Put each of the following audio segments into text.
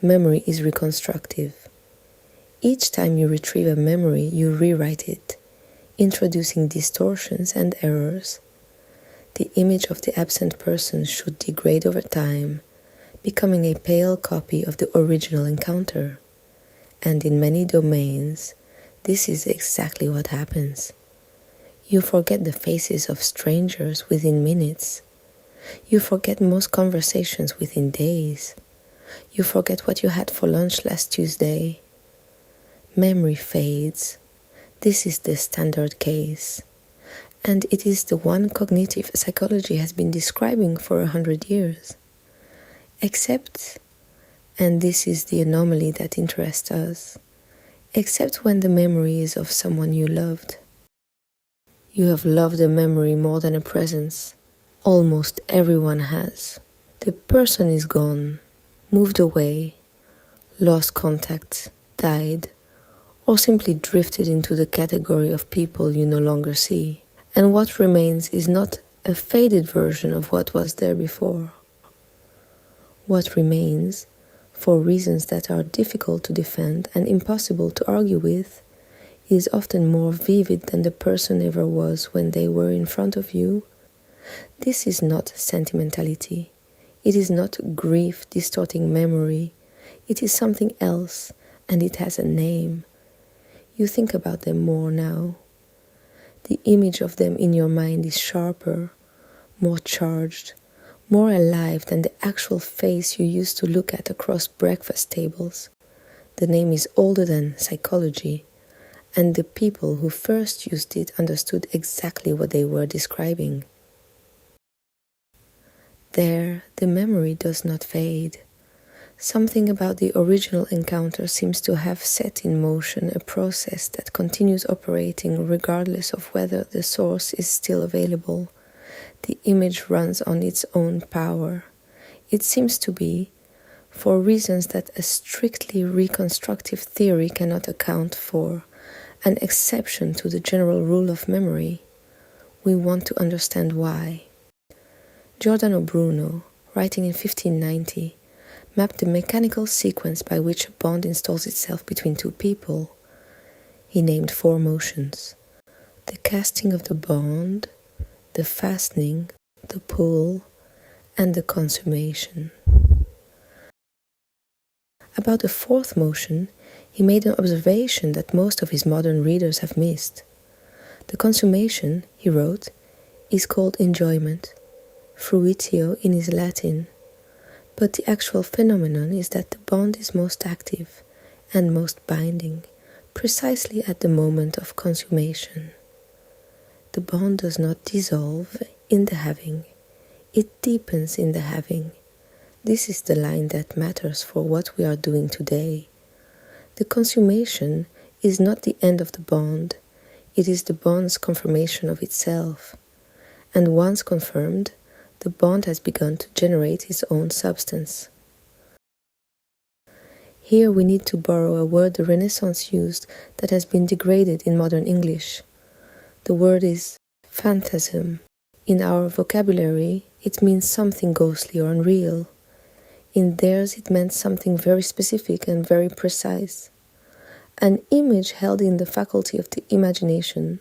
memory is reconstructive. Each time you retrieve a memory, you rewrite it, introducing distortions and errors. The image of the absent person should degrade over time, becoming a pale copy of the original encounter. And in many domains, this is exactly what happens. You forget the faces of strangers within minutes. You forget most conversations within days. You forget what you had for lunch last Tuesday. Memory fades. This is the standard case. And it is the one cognitive psychology has been describing for 100 years. Except, and this is the anomaly that interests us, except when the memory is of someone you loved. You have loved a memory more than a presence. Almost everyone has. The person is gone, moved away, lost contact, died, or simply drifted into the category of people you no longer see. And what remains is not a faded version of what was there before. What remains, for reasons that are difficult to defend and impossible to argue with, is often more vivid than the person ever was when they were in front of you. This is not sentimentality. It is not grief distorting memory. It is something else, and it has a name. You think about them more now. The image of them in your mind is sharper, more charged, more alive than the actual face you used to look at across breakfast tables. The name is older than psychology, and the people who first used it understood exactly what they were describing. There, the memory does not fade. Something about the original encounter seems to have set in motion a process that continues operating regardless of whether the source is still available. The image runs on its own power. It seems to be, for reasons that a strictly reconstructive theory cannot account for, an exception to the general rule of memory. We want to understand why. Giordano Bruno, writing in 1590, mapped the mechanical sequence by which a bond installs itself between two people. He named 4 motions: the casting of the bond, the fastening, the pull, and the consummation. About the 4th motion, he made an observation that most of his modern readers have missed. The consummation, he wrote, is called enjoyment. Fruitio in his Latin. But the actual phenomenon is that the bond is most active and most binding, precisely at the moment of consummation. The bond does not dissolve in the having, it deepens in the having. This is the line that matters for what we are doing today. The consummation is not the end of the bond, it is the bond's confirmation of itself. And once confirmed, the bond has begun to generate its own substance. Here we need to borrow a word the Renaissance used that has been degraded in modern English. The word is phantasm. In our vocabulary, it means something ghostly or unreal. In theirs, it meant something very specific and very precise. An image held in the faculty of the imagination,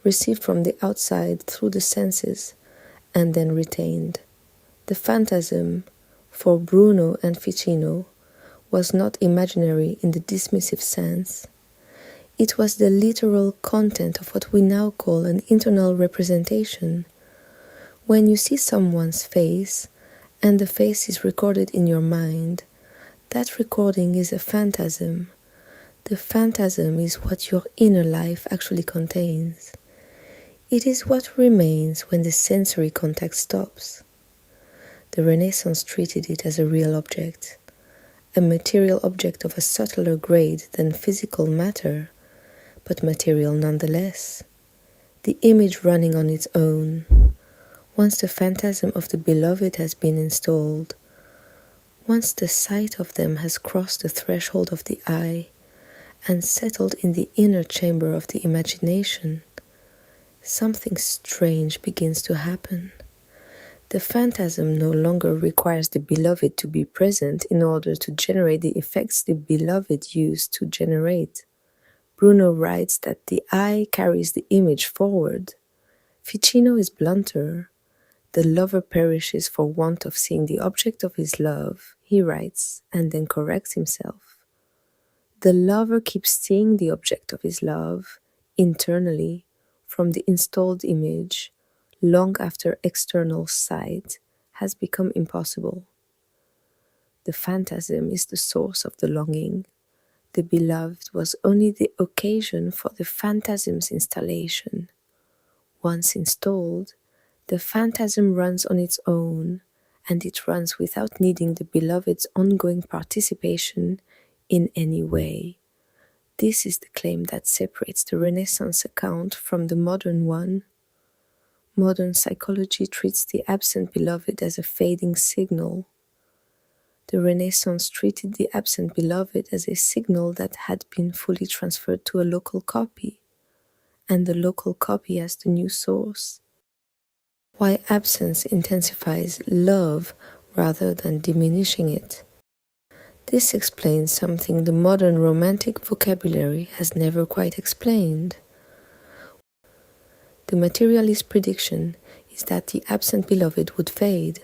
received from the outside through the senses, and then retained. The phantasm, for Bruno and Ficino, was not imaginary in the dismissive sense. It was the literal content of what we now call an internal representation. When you see someone's face, and the face is recorded in your mind, that recording is a phantasm. The phantasm is what your inner life actually contains. It is what remains when the sensory contact stops. The Renaissance treated it as a real object, a material object of a subtler grade than physical matter, but material nonetheless. The image running on its own. Once the phantasm of the beloved has been installed, once the sight of them has crossed the threshold of the eye and settled in the inner chamber of the imagination, something strange begins to happen. The phantasm no longer requires the beloved to be present in order to generate the effects the beloved used to generate. Bruno writes that the eye carries the image forward. Ficino is blunter. The lover perishes for want of seeing the object of his love, he writes, and then corrects himself. The lover keeps seeing the object of his love, internally, from the installed image, long after external sight has become impossible. The phantasm is the source of the longing. The beloved was only the occasion for the phantasm's installation. Once installed, the phantasm runs on its own, and it runs without needing the beloved's ongoing participation in any way. This is the claim that separates the Renaissance account from the modern one. Modern psychology treats the absent beloved as a fading signal. The Renaissance treated the absent beloved as a signal that had been fully transferred to a local copy, and the local copy as the new source. Why absence intensifies love rather than diminishing it. This explains something the modern romantic vocabulary has never quite explained. The materialist prediction is that the absent beloved would fade.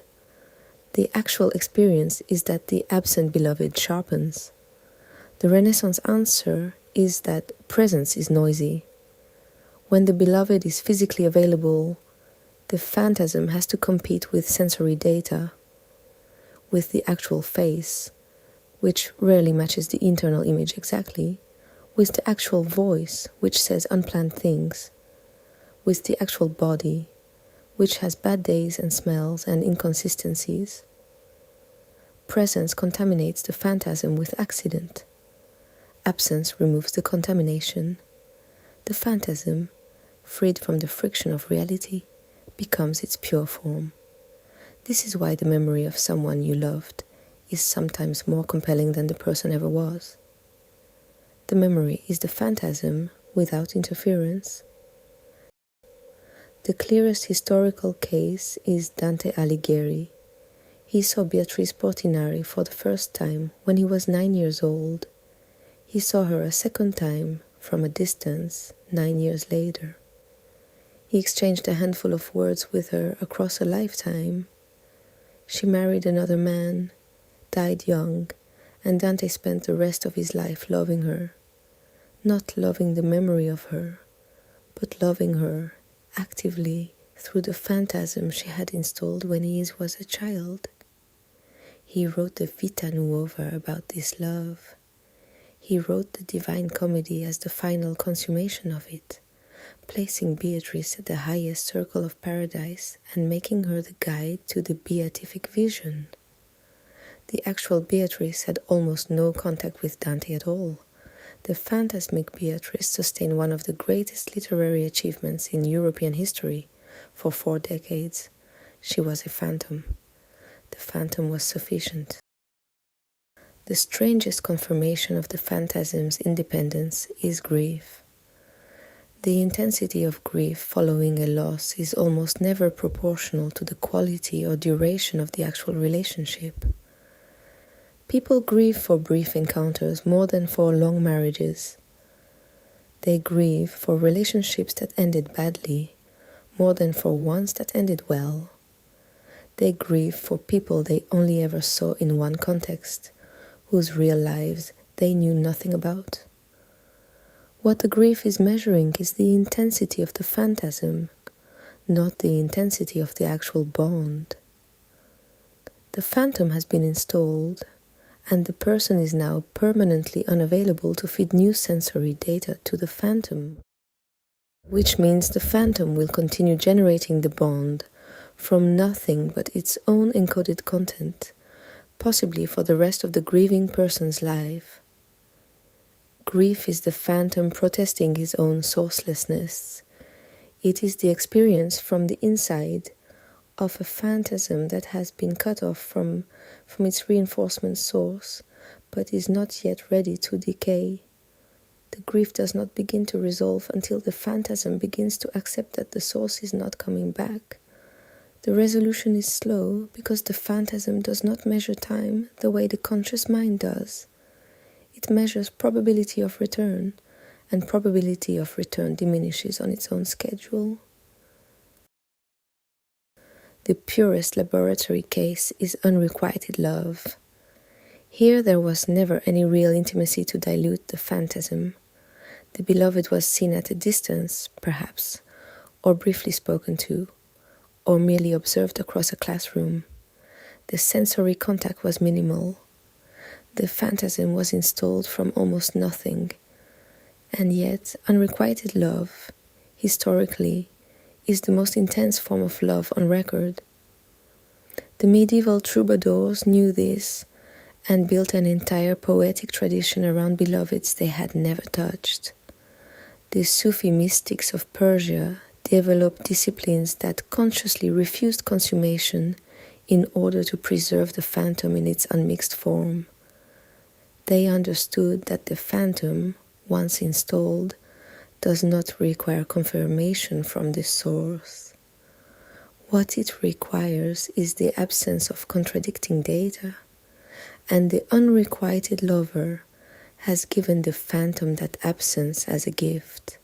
The actual experience is that the absent beloved sharpens. The Renaissance answer is that presence is noisy. When the beloved is physically available, the phantasm has to compete with sensory data, with the actual face, which rarely matches the internal image exactly, with the actual voice, which says unplanned things, with the actual body, which has bad days and smells and inconsistencies. Presence contaminates the phantasm with accident. Absence removes the contamination. The phantasm, freed from the friction of reality, becomes its pure form. This is why the memory of someone you loved is sometimes more compelling than the person ever was. The memory is the phantasm without interference. The clearest historical case is Dante Alighieri. He saw Beatrice Portinari for the first time when he was 9 years old. He saw her a second time from a distance 9 years later. He exchanged a handful of words with her across a lifetime. She married another man, died young, and Dante spent the rest of his life loving her. Not loving the memory of her, but loving her actively through the phantasm she had installed when he was a child. He wrote the Vita Nuova about this love. He wrote the Divine Comedy as the final consummation of it, placing Beatrice at the highest circle of paradise and making her the guide to the beatific vision. The actual Beatrice had almost no contact with Dante at all. The phantasmic Beatrice sustained one of the greatest literary achievements in European history for 4 decades. She was a phantom. The phantom was sufficient. The strangest confirmation of the phantasm's independence is grief. The intensity of grief following a loss is almost never proportional to the quality or duration of the actual relationship. People grieve for brief encounters more than for long marriages. They grieve for relationships that ended badly more than for ones that ended well. They grieve for people they only ever saw in one context, whose real lives they knew nothing about. What the grief is measuring is the intensity of the phantasm, not the intensity of the actual bond. The phantom has been installed, and the person is now permanently unavailable to feed new sensory data to the phantom, which means the phantom will continue generating the bond from nothing but its own encoded content, possibly for the rest of the grieving person's life. Grief is the phantom protesting his own sourcelessness. It is the experience from the inside of a phantasm that has been cut off from its reinforcement source, but is not yet ready to decay. The grief does not begin to resolve until the phantasm begins to accept that the source is not coming back. The resolution is slow because the phantasm does not measure time the way the conscious mind does. It measures probability of return, and probability of return diminishes on its own schedule. The purest laboratory case is unrequited love. Here there was never any real intimacy to dilute the phantasm. The beloved was seen at a distance, perhaps, or briefly spoken to, or merely observed across a classroom. The sensory contact was minimal. The phantasm was installed from almost nothing. And yet, unrequited love, historically, is the most intense form of love on record. The medieval troubadours knew this and built an entire poetic tradition around beloveds they had never touched. The Sufi mystics of Persia developed disciplines that consciously refused consummation in order to preserve the phantom in its unmixed form. They understood that the phantom, once installed, does not require confirmation from the source. What it requires is the absence of contradicting data, and the unrequited lover has given the phantom that absence as a gift.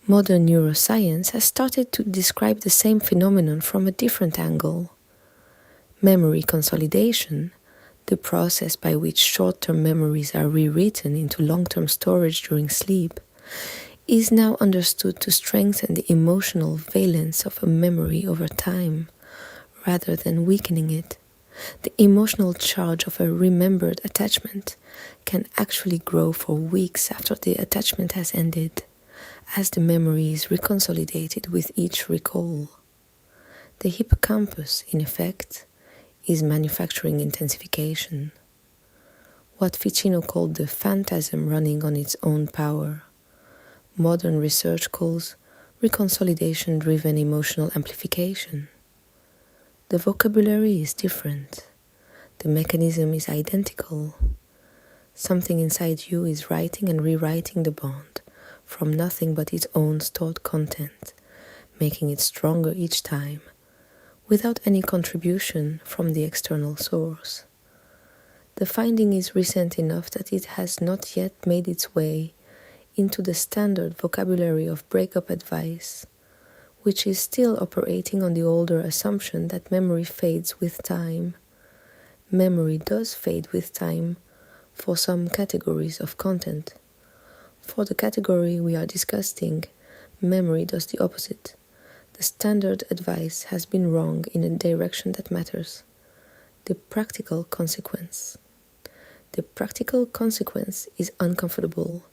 Modern neuroscience has started to describe the same phenomenon from a different angle. Memory consolidation, the process by which short-term memories are rewritten into long-term storage during sleep, is now understood to strengthen the emotional valence of a memory over time, rather than weakening it. The emotional charge of a remembered attachment can actually grow for weeks after the attachment has ended, as the memory is reconsolidated with each recall. The hippocampus, in effect, is manufacturing intensification. What Ficino called the phantasm running on its own power, modern research calls reconsolidation-driven emotional amplification. The vocabulary is different. The mechanism is identical. Something inside you is writing and rewriting the bond from nothing but its own stored content, making it stronger each time, without any contribution from the external source. The finding is recent enough that it has not yet made its way into the standard vocabulary of breakup advice, which is still operating on the older assumption that memory fades with time. Memory does fade with time for some categories of content. For the category we are discussing, memory does the opposite. The standard advice has been wrong in a direction that matters. The practical consequence. The practical consequence is uncomfortable.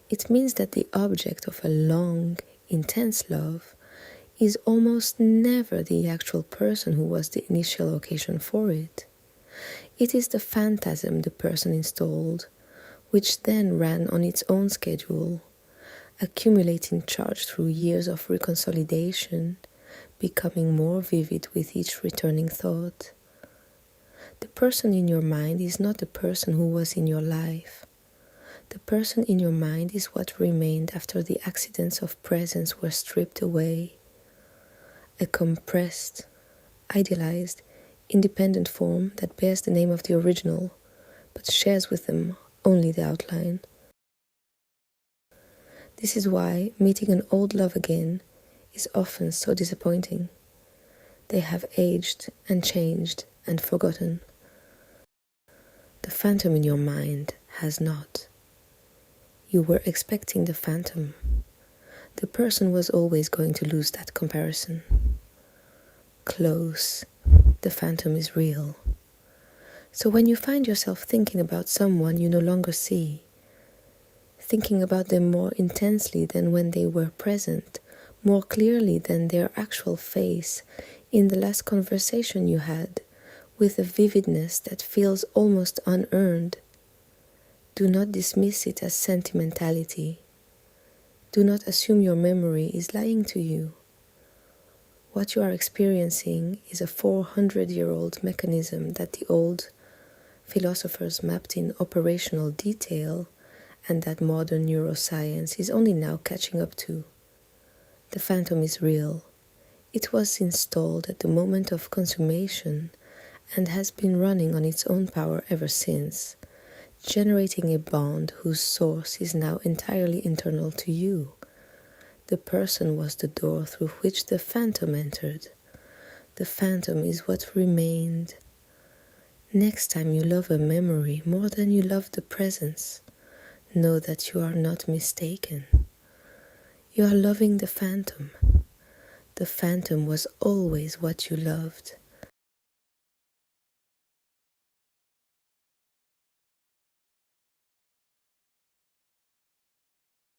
It means that the object of a long, intense love is almost never the actual person who was the initial occasion for it. It is the phantasm the person installed, which then ran on its own schedule, accumulating charge through years of reconsolidation, becoming more vivid with each returning thought. The person in your mind is not the person who was in your life. The person in your mind is what remained after the accidents of presence were stripped away. A compressed, idealized, independent form that bears the name of the original, but shares with them only the outline. This is why meeting an old love again is often so disappointing. They have aged and changed and forgotten. The phantom in your mind has not. You were expecting the phantom. The person was always going to lose that comparison. Close, the phantom is real. So when you find yourself thinking about someone you no longer see, thinking about them more intensely than when they were present, more clearly than their actual face in the last conversation you had, with a vividness that feels almost unearned, do not dismiss it as sentimentality. Do not assume your memory is lying to you. What you are experiencing is a 400-year-old mechanism that the old philosophers mapped in operational detail and that modern neuroscience is only now catching up to. The phantom is real. It was installed at the moment of consummation and has been running on its own power ever since, generating a bond whose source is now entirely internal to you. The person was the door through which the phantom entered. The phantom is what remained. Next time you love a memory more than you love the presence, know that you are not mistaken. You are loving the phantom. The phantom was always what you loved.